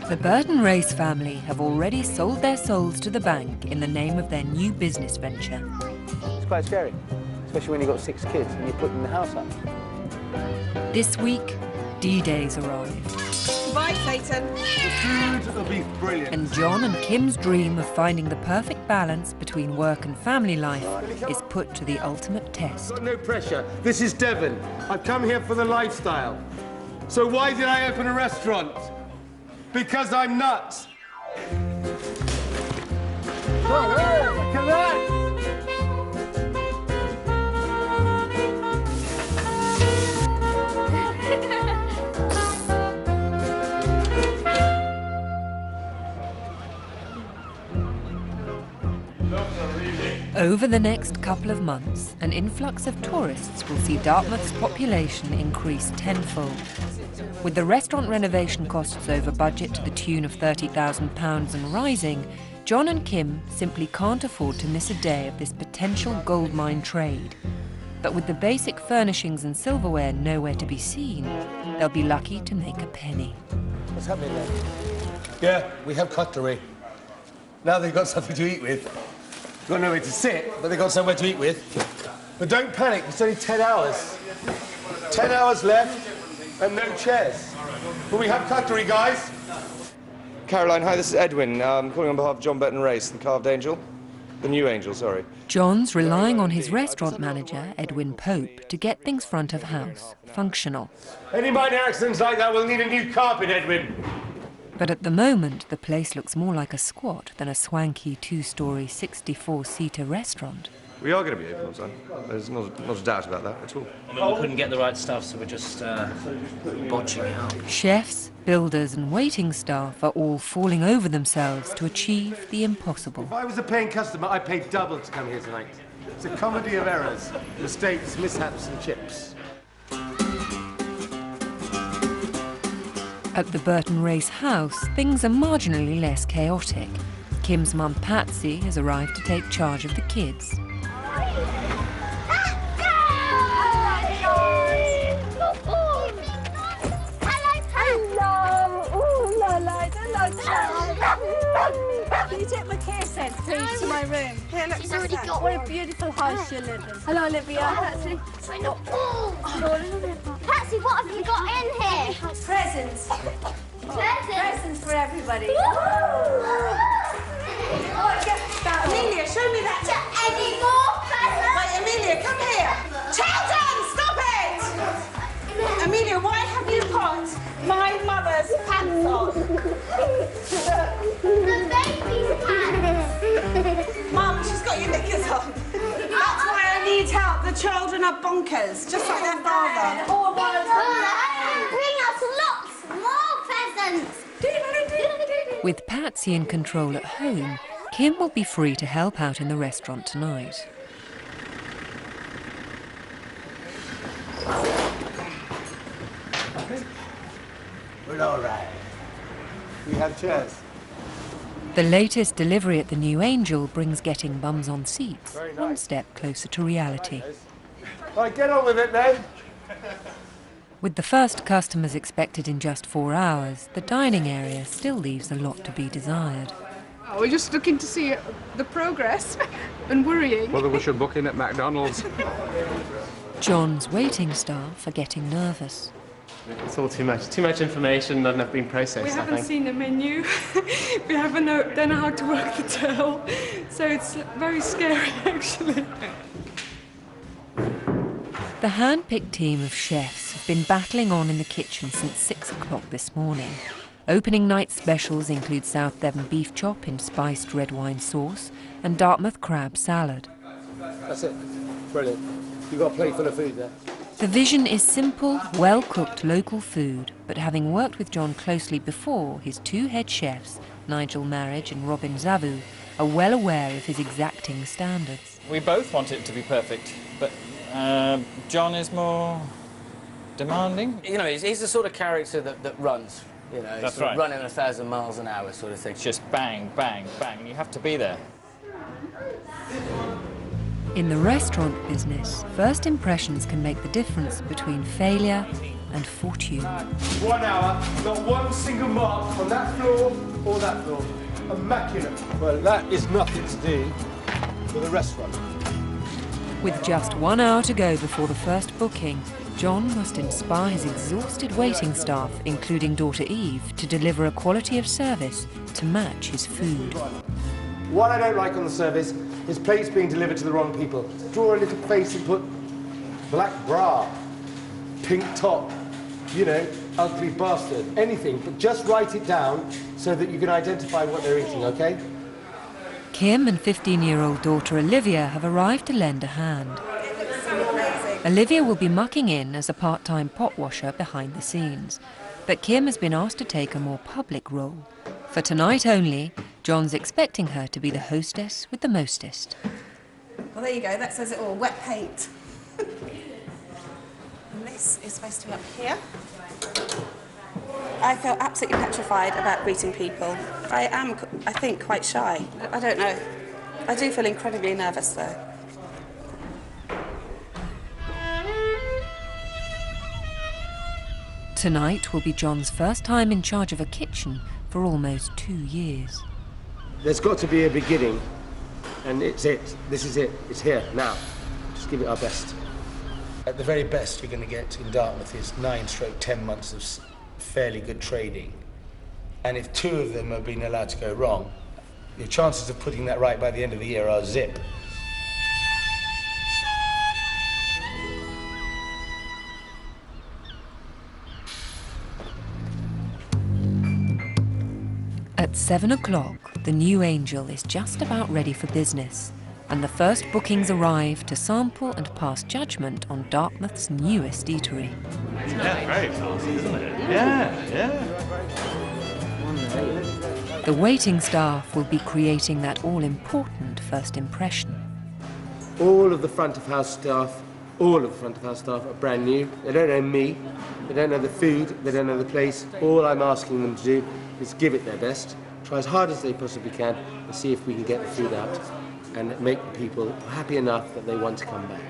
The Burton Race family have already sold their souls to the bank in the name of their new business venture. It's quite scary, especially when you've got 6 kids and you're putting the house up. This week, D-Day's arrived. Goodbye, Satan. The food will be brilliant. And John and Kim's dream of finding the perfect balance between work and family life is put to the ultimate test. Got no pressure. This is Devon. I've come here for the lifestyle. So why did I open a restaurant? Because I'm nuts. Oh, hey, look at that! Over the next couple of months, an influx of tourists will see Dartmouth's population increase tenfold. With the restaurant renovation costs over budget to the tune of £30,000 and rising, John and Kim simply can't afford to miss a day of this potential goldmine trade. But with the basic furnishings and silverware nowhere to be seen, they'll be lucky to make a penny. What's happening there? Yeah, we have cutlery. Now they've got something to eat with. Got nowhere to sit, but they've got somewhere to eat with. But don't panic, it's only 10 hours. 10 hours left and no chairs. But we have cutlery, guys. Caroline, hi, this is Edwin. I'm calling on behalf of John Burton Race, the carved angel. The new angel, sorry. John's relying on his restaurant manager, Edwin Pope, to get things front of house, functional. Any minor accidents like that will need a new carpet, Edwin. But at the moment, the place looks more like a squat than a swanky 2-storey, 64-seater restaurant. We are going to be open on time. There's not a doubt about that at all. I mean, we couldn't get the right stuff, so we're just botching it up. Chefs, builders and waiting staff are all falling over themselves to achieve the impossible. If I was a paying customer, I'd pay double to come here tonight. It's a comedy of errors, mistakes, mishaps and chips. At the Burton Race house, things are marginally less chaotic. Kim's mum Patsy has arrived to take charge of the kids. Can you take my care set, please, to my room? Here, look, already got what a beautiful house you live in. Hello, Olivia. Patsy. Patsy, what have you got in here? Presents. Presents for everybody. Amelia, show me that. Any more presents? Wait, Amelia, come here. Children, stop it! Amelia, why have you put my mother's pants on? The baby's pants. Mum, she's got your knickers on. That's why I need help. The children are bonkers, just like their father. Bring us lots more presents. With Patsy in control at home, Kim will be free to help out in the restaurant tonight. We're all right. We have chairs. The latest delivery at the New Angel brings getting bums on seats one step closer to reality. Right, get on with it then. With the first customers expected in just 4 hours, the dining area still leaves a lot to be desired. Oh, we're just looking to see the progress and worrying. Whether we should book in at McDonald's. John's waiting staff are getting nervous. It's all too much information, not enough being processed, We I haven't think. seen the menu. We haven't don't know how to work the till. So it's very scary, actually. The hand-picked team of chefs have been battling on in the kitchen since 6 o'clock this morning. Opening night specials include South Devon beef chop in spiced red wine sauce and Dartmouth crab salad. That's it. Brilliant. You've got a plate full of food there. The vision is simple, well-cooked local food, but having worked with John closely before, his 2 head chefs, Nigel Marriage and Robin Zavu, are well aware of his exacting standards. We both want it to be perfect, but John is more demanding. You know, he's the sort of character that runs. You know, That's sort of right. running 1,000 miles an hour sort of thing. It's just bang, bang, bang, and you have to be there. In the restaurant business, first impressions can make the difference between failure and fortune. 1 hour, not one single mark on that floor or that floor. Immaculate. Well, that is nothing to do with a restaurant. With just 1 hour to go before the first booking, John must inspire his exhausted waiting staff, including daughter Eve, to deliver a quality of service to match his food. What I don't like on the service is plates being delivered to the wrong people. Draw a little face and put black bra, pink top, you know, ugly bastard, anything, but just write it down so that you can identify what they're eating, okay? Kim and 15-year-old daughter Olivia have arrived to lend a hand. Olivia will be mucking in as a part-time pot washer behind the scenes, but Kim has been asked to take a more public role. For tonight only, John's expecting her to be the hostess with the mostest. Well, there you go, that says it all, wet paint. And this is supposed to be up here. I feel absolutely petrified about greeting people. I am, I think, quite shy. I don't know. I do feel incredibly nervous, though. Tonight will be John's first time in charge of a kitchen for almost 2 years. There's got to be a beginning, and it's it. This is it. It's here, now. Just give it our best. At the very best you're going to get in Dartmouth is 9-10 months of fairly good trading. And if 2 of them have been allowed to go wrong, your chances of putting that right by the end of the year are zip. At 7 o'clock, the new Angel is just about ready for business, and the first bookings arrive to sample and pass judgment on Dartmouth's newest eatery. Yeah, very fancy, isn't it? Yeah. The waiting staff will be creating that all-important first impression. All of the front of house staff are brand new. They don't know me, they don't know the food, they don't know the place. All I'm asking them to do is give it their best, try as hard as they possibly can, and see if we can get the food out and make people happy enough that they want to come back.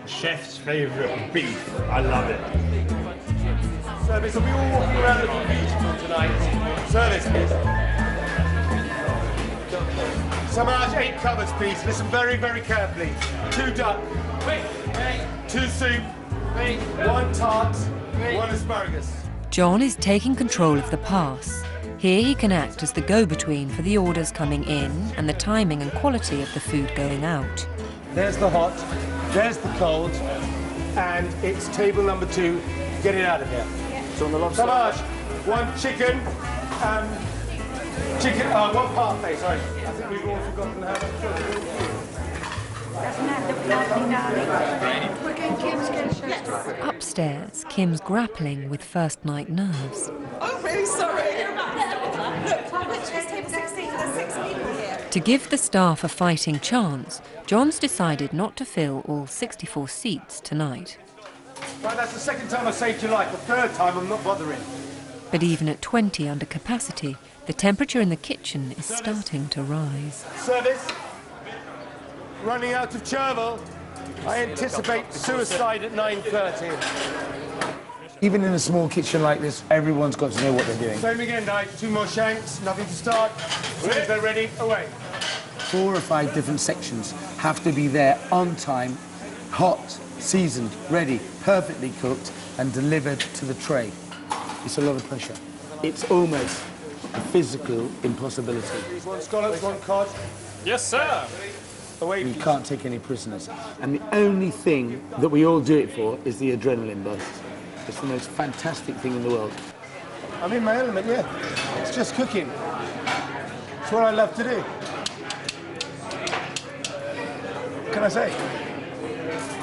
Chef's favourite beef. I love it. Service, are we all walking around looking beautiful tonight? Service, please. Samaj, 8 covers, please. Listen very, very carefully. 2 duck. 2 soup. 1 tart. 1 asparagus. John is taking control of the pass. Here he can act as the go-between for the orders coming in and the timing and quality of the food going out. There's the hot, there's the cold, and it's table number 2. Get it out of here. So on the lobster. Samaj, 1 chicken, 1 parfait, sorry. I think we've all forgotten how to Upstairs, Kim's grappling with first night nerves. Oh, really sorry. Look, which is table 16? There's 6 people here. To give the staff a fighting chance, John's decided not to fill all 64 seats tonight. Right, that's the 2nd time I saved your life. The 3rd time I'm not bothering. But even at 20 under capacity, the temperature in the kitchen is starting to rise. Service. Running out of chervil. I anticipate suicide at 9:30. Even in a small kitchen like this, everyone's got to know what they're doing. Same again, Di. 2 more shanks, nothing to start. As soon as they're ready, away. 4 or 5 different sections have to be there on time, hot, seasoned, ready, perfectly cooked, and delivered to the tray. It's a lot of pressure. It's almost a physical impossibility. 1 scallops, 1 cod. Yes, sir. We can't take any prisoners. And the only thing that we all do it for is the adrenaline burst. It's the most fantastic thing in the world. I'm in my element, yeah. It's just cooking. It's what I love to do. What can I say?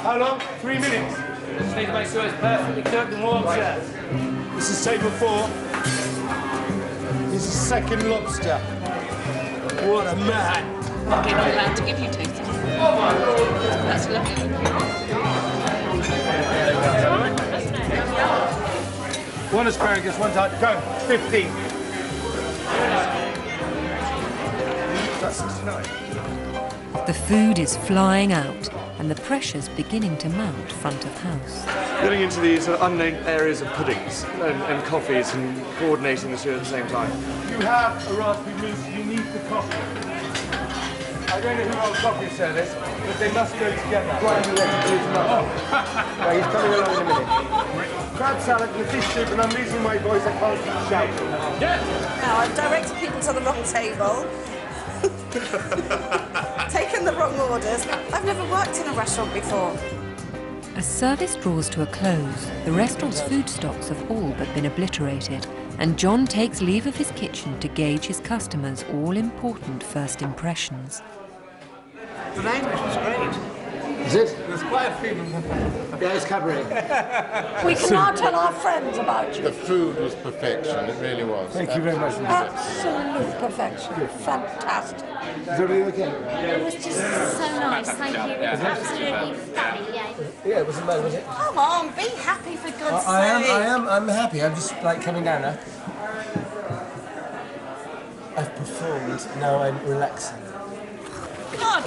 How long? 3 minutes. Just need to make sure it's perfectly cooked and warm, sir. This is table 4. This is 2nd lobster. What a man. We're not allowed to give you toast. That's lovely. 1 asparagus, 1 tart. Go. 15. That's 69. The food is flying out and the pressure's beginning to mount front of house. getting into these unnamed areas of puddings and coffees and coordinating the two at the same time. You have a raspberry mousse, you need the coffee. I don't know who owns coffee service, but they must go together. Right, right, he's coming along in a minute. Crab salad and the fish soup, and I'm losing my voice, I can't keep shouting. Now, I've directed people to the wrong table. Taken the wrong orders. I've never worked in a restaurant before. As service draws to a close, the restaurant's food stocks have all but been obliterated, and John takes leave of his kitchen to gauge his customers' all-important first impressions. The language was great. Is it? There's quite a few. Yeah, it's cabaret. We can now tell our friends about you. The food was perfection, it really was. Thank you very much. Absolute perfection. Fantastic. Is everything okay? It was just so nice, thank you. It was absolutely fabulous. Yeah, it wasn't bad, was it? Come on, be happy for God's sake. I'm happy. I'm just like coming down now. I've performed, now I'm relaxing. God.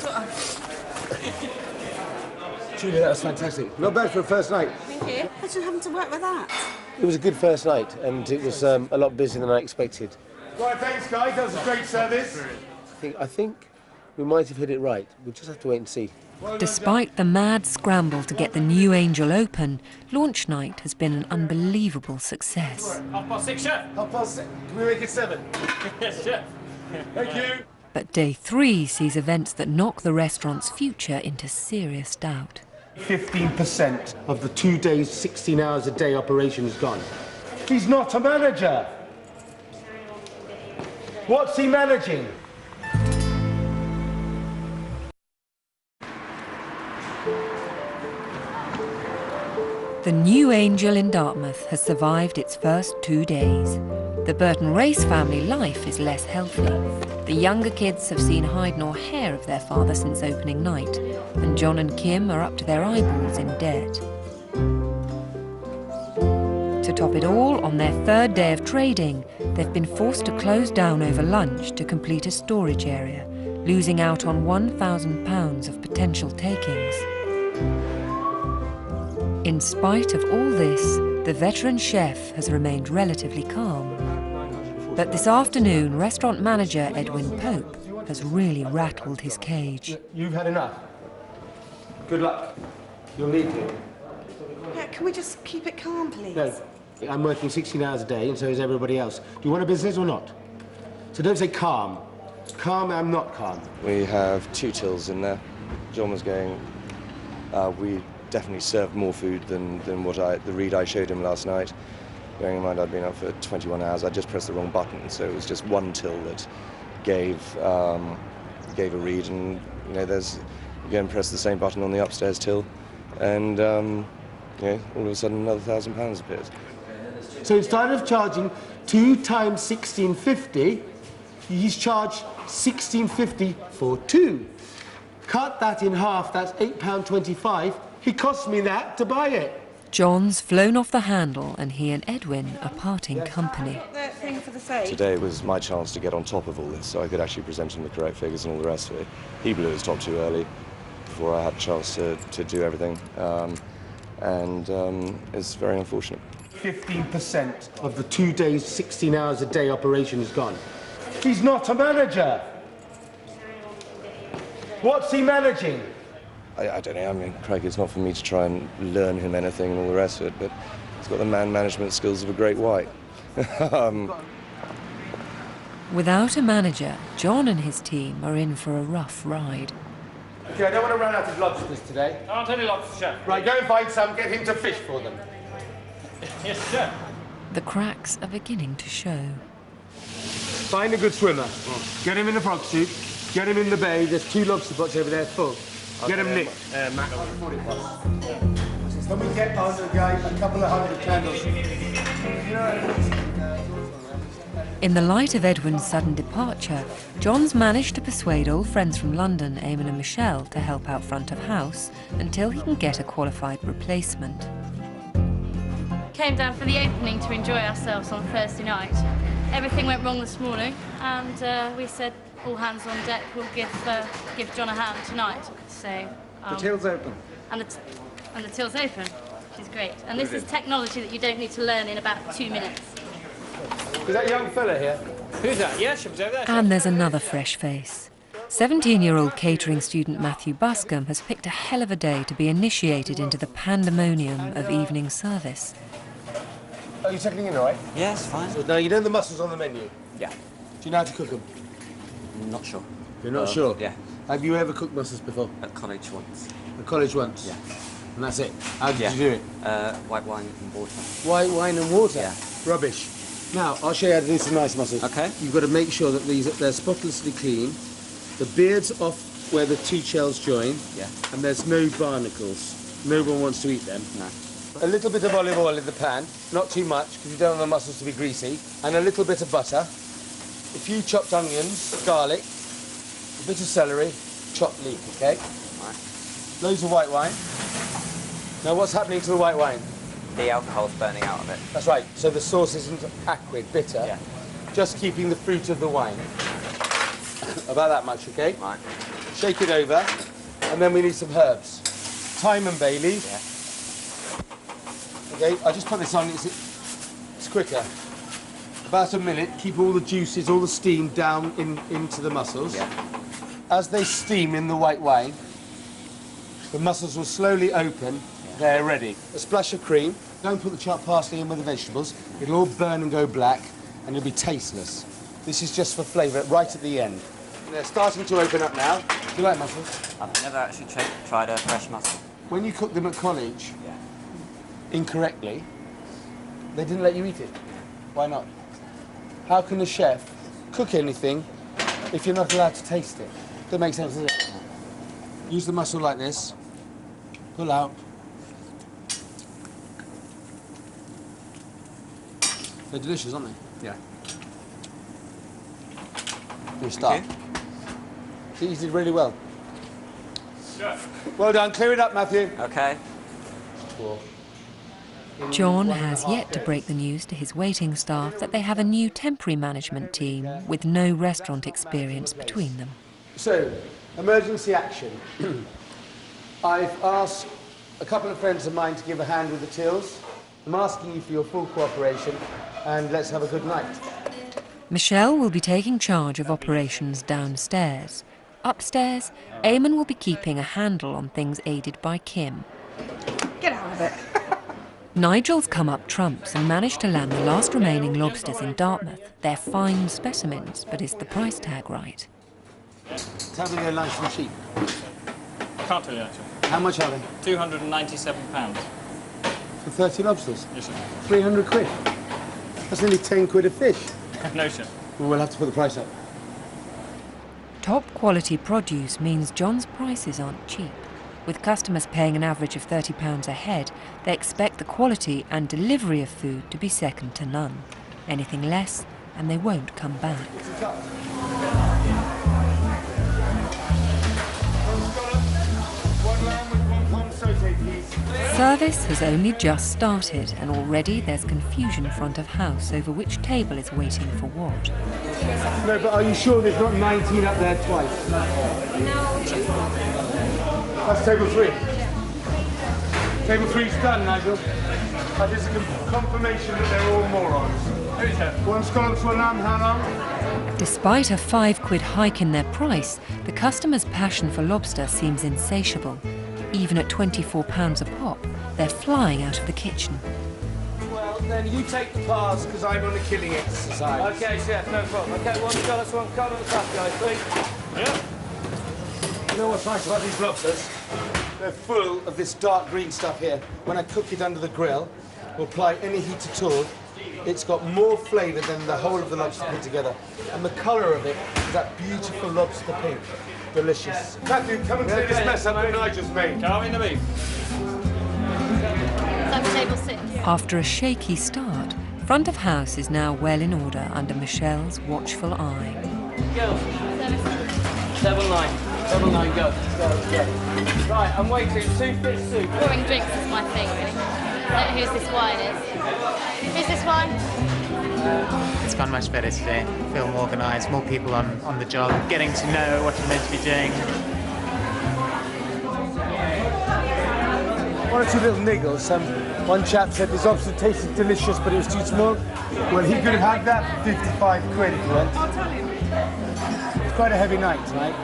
Julia, that was fantastic. Not bad for a first night. Thank you. Imagine having to work with that. It was a good first night, and it was a lot busier than I expected. Right, thanks, guys. That was a great service. I think we might have hit it right. We'll just have to wait and see. Despite the mad scramble to get the new Angel open, launch night has been an unbelievable success. 6:30, chef. 6:30. Can we make it 7? Yes, chef. Thank you. But day 3 sees events that knock the restaurant's future into serious doubt. 15% of the 2 days, 16 hours a day operation is gone. He's not a manager. What's he managing? The new Angel in Dartmouth has survived its first 2 days. The Burton Race family life is less healthy. The younger kids have seen hide nor hair of their father since opening night, and John and Kim are up to their eyeballs in debt. To top it all, on their 3rd day of trading, they've been forced to close down over lunch to complete a storage area, losing out on £1,000 of potential takings. In spite of all this, the veteran chef has remained relatively calm. But this afternoon, restaurant manager Edwin Pope has really rattled his cage. You've had enough. Good luck. You'll need to. Yeah, can we just keep it calm, please? No. I'm working 16 hours a day, and so is everybody else. Do you want a business or not? So don't say calm. Calm, I'm not calm. We have 2 tills in there. John was going, we definitely served more food than the read I showed him last night. Bearing in mind I'd been up for 21 hours, I just pressed the wrong button, so it was just 1 till that gave a read, and you know, there's again press the same button on the upstairs till, and you know, all of a sudden another £1,000 appears. So instead of charging 2 times £16.50, he's charged £16.50 for 2. Cut that in half, that's £8.25. He cost me that to buy it. John's flown off the handle, and he and Edwin are parting company. The thing for the sake. Today was my chance to get on top of all this, so I could actually present him the correct figures and all the rest of it. He blew his top too early before I had a chance to do everything, and it's very unfortunate. 15% of the 2 days, 16 hours a day operation is gone. He's not a manager. What's he managing? I don't know, I mean, Craig, it's not for me to try and learn him anything and all the rest of it, but he's got the man management skills of a great white. Without a manager, John and his team are in for a rough ride. Okay, I don't want to run out of lobsters today. There aren't any lobsters, chef. Right, go and find some, get him to fish for them. Yes, chef. The cracks are beginning to show. Find a good swimmer. Get him in the frog suit, get him in the bay, there's 2 lobster pots over there full. Get him nicked. When we get on the guy, a couple of 100 candles. In the light of Edwin's sudden departure, John's managed to persuade old friends from London, Eamon and Michelle, to help out front of house until he can get a qualified replacement. Came down for the opening to enjoy ourselves on Thursday night. Everything went wrong this morning, and we said all hands on deck. We'll give John a hand tonight. So the till's open. And the till's open. which is great. And this is technology that you don't need to learn in about 2 minutes. Is that young fella here? Who's that? Yeah, she was over there. And there's another fresh face. 17-year-old catering student Matthew Buscombe has picked a hell of a day to be initiated into the pandemonium of evening service. Are you settling in all right? Yes, fine. So now you know the mussels on the menu? Yeah. Do you know how to cook them? Not sure. You're not sure? Yeah. Have you ever cooked mussels before? At college once. At college once? Yeah. And that's it? How did you do it? White wine and water. White wine and water? Yeah. Rubbish. Now, I'll show you how to do some nice mussels. Okay. You've got to make sure that they're spotlessly clean. The beard's off where the two shells join. Yeah. And there's no barnacles. No one wants to eat them. No. A little bit of olive oil in the pan, not too much, because you don't want the mussels to be greasy. And a little bit of butter. A few chopped onions, garlic, a bit of celery, chopped leek, OK? Right. Loads of white wine. Now, what's happening to the white wine? The alcohol's burning out of it. That's right. So the sauce isn't acrid, bitter. Yeah. Just keeping the fruit of the wine. About that much, OK? Right. Shake it over, and then we need some herbs. Thyme and bay leaf. Yeah. OK, I'll just put this on. It's quicker. About a minute. Keep all the juices, all the steam down into the mussels. Yeah. As they steam in the white wine, the mussels will slowly open. They're ready. A splash of cream. Don't put the chopped parsley in with the vegetables. It'll all burn and go black, and it'll be tasteless. This is just for flavour right at the end. They're starting to open up now. Do you like mussels? I've never actually tried a fresh mussel. When you cooked them at college, incorrectly, they didn't let you eat it. Why not? How can a chef cook anything if you're not allowed to taste it? That makes sense, does it? Use the mussel like this. Pull out. They're delicious, aren't they? Yeah. Good start. You did really well. Well done. Clear it up, Matthew. Okay. John has yet to break the news to his waiting staff that they have a new temporary management team with no restaurant experience between them. So, emergency action. I've asked a couple of friends of mine to give a hand with the tills. I'm asking you for your full cooperation, and let's have a good night. Michelle will be taking charge of operations downstairs. Upstairs, Eamon will be keeping a handle on things aided by Kim. Get out of it. Nigel's come up trumps and managed to land the last remaining lobsters in Dartmouth. They're fine specimens, but is the price tag right? Tell me they're nice and cheap. Can't tell you actually. How much are they? £297. For 30 lobsters? Yes, sir. 300 quid. That's nearly 10 quid a fish. No, sir. Well, we'll have to put the price up. Top quality produce means John's prices aren't cheap. With customers paying an average of £30 a head, they expect the quality and delivery of food to be second to none. Anything less, and they won't come back. Service has only just started, and already there's confusion front of house over which table is waiting for what. No, but are you sure there's not 19 up there twice? That's table 3. Table 3's done, Nigel. That is a confirmation that they're all morons. Who's that? One scallop to a lamb, how long? Despite a £5 hike in their price, the customer's passion for lobster seems insatiable. Even at £24 a pop, they're flying out of the kitchen. Well, then you take the pass, because I'm on a killing exercise. OK, chef, no problem. OK, one scallop, one cut on the top, guys, please. Yeah. You know what's nice about these lobsters? They're full of this dark green stuff here. When I cook it under the grill, or apply any heat at all, it's got more flavour than the whole of the lobster put together. And the colour of it is that beautiful lobster pink. Delicious. Matthew, come and clean this mess up that Nigel's made. Carving the beef. That's table 6. After a shaky start, front of house is now well in order under Michelle's watchful eye. Go. 7-9. 7-9, go. Right, I'm waiting. 2 fish soup. Pouring drinks is my thing, really. I don't know whose this wine is. Who's this wine? It's gone much better today. I feel more organised, more people on the job, getting to know what you're meant to be doing. One or two little niggles. One chap said this lobster tasted delicious, but it was too small. Well, he could have had that for 55 quid if he went. I'll tell him. It's quite a heavy night tonight.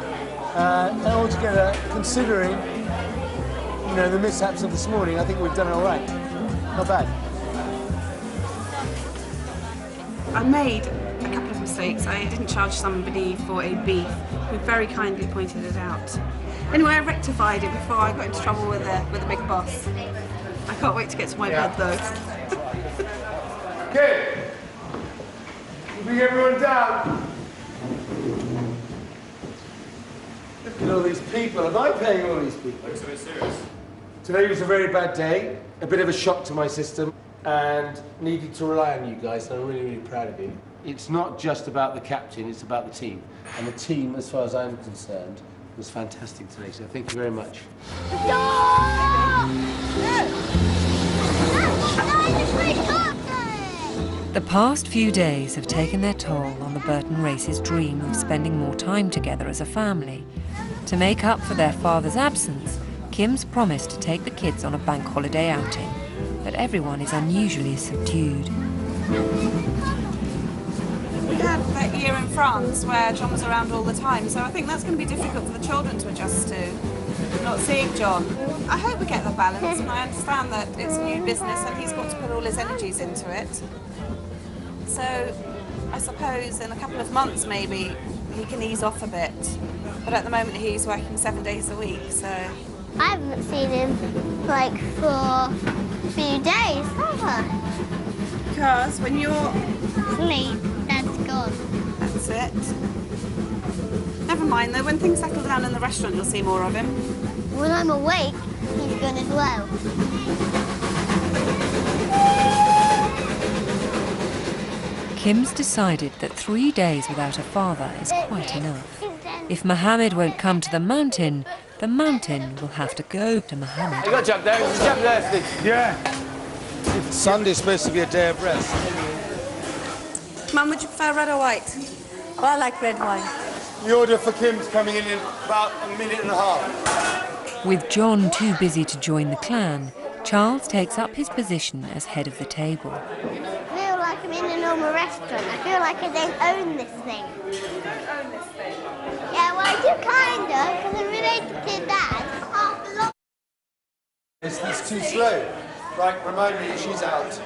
And altogether, considering, you know, the mishaps of this morning, I think we've done it all right. Not bad. I made a couple of mistakes. I didn't charge somebody for a beef who very kindly pointed it out. Anyway, I rectified it before I got into trouble with the big boss. I can't wait to get to my bed though. Good. Bring everyone down. Look at all these people. Am I paying all these people? Looks a bit serious. Today was a very bad day, a bit of a shock to my system, and needed to rely on you guys, and I'm really, really proud of you. It's not just about the captain, it's about the team. And the team, as far as I'm concerned, was fantastic today, so thank you very much. The past few days have taken their toll on the Burton Race's dream of spending more time together as a family. To make up for their father's absence, Kim's promised to take the kids on a bank holiday outing, but everyone is unusually subdued. We had that year in France where John was around all the time, so I think that's going to be difficult for the children to adjust to, not seeing John. I hope we get the balance, and I understand that it's new business and he's got to put all his energies into it. So I suppose in a couple of months maybe he can ease off a bit, but at the moment he's working 7 days a week, so... I haven't seen him, like, for a few days, have I? Because when you're... Sleep, Dad's gone. That's it. Never mind though, when things settle down in the restaurant you'll see more of him. When I'm awake, he's gone as well. Kim's decided that 3 days without a father is quite enough. If Mohammed won't come to the mountain will have to go to Mohammed. You got a jug there? There's a jug there, Steve. Yeah. Sunday's supposed to be a day of rest. Mum, would you prefer red or white? Well, I like red wine. The order for Kim's coming in about a minute and a half. With John too busy to join the clan, Charles takes up his position as head of the table. I feel like I'm in a normal restaurant. I feel like I don't own this thing. You don't own this thing? Yeah, well, I do kind of, because I'm related to Dad. Half a lot. It's too slow. Right, remind me, she's out.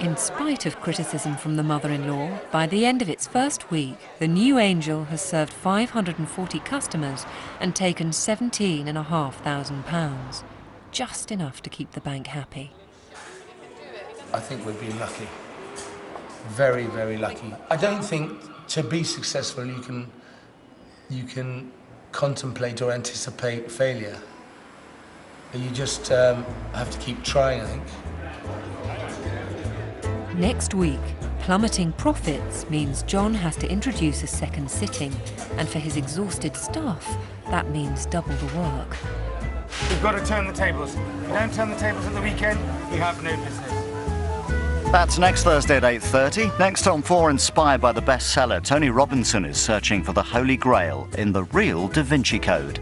In spite of criticism from the mother-in-law, by the end of its first week, the new Angel has served 540 customers and taken £17,500. Just enough to keep the bank happy. I think we've been lucky. Very, very lucky. I don't think to be successful you can contemplate or anticipate failure. You just have to keep trying, I think. Next week, plummeting profits means John has to introduce a second sitting, and for his exhausted staff, that means double the work. We've got to turn the tables. If we don't turn the tables at the weekend, we have no business. That's next Thursday at 8:30. Next on 4, inspired by the bestseller, Tony Robinson is searching for the Holy Grail in the real Da Vinci Code.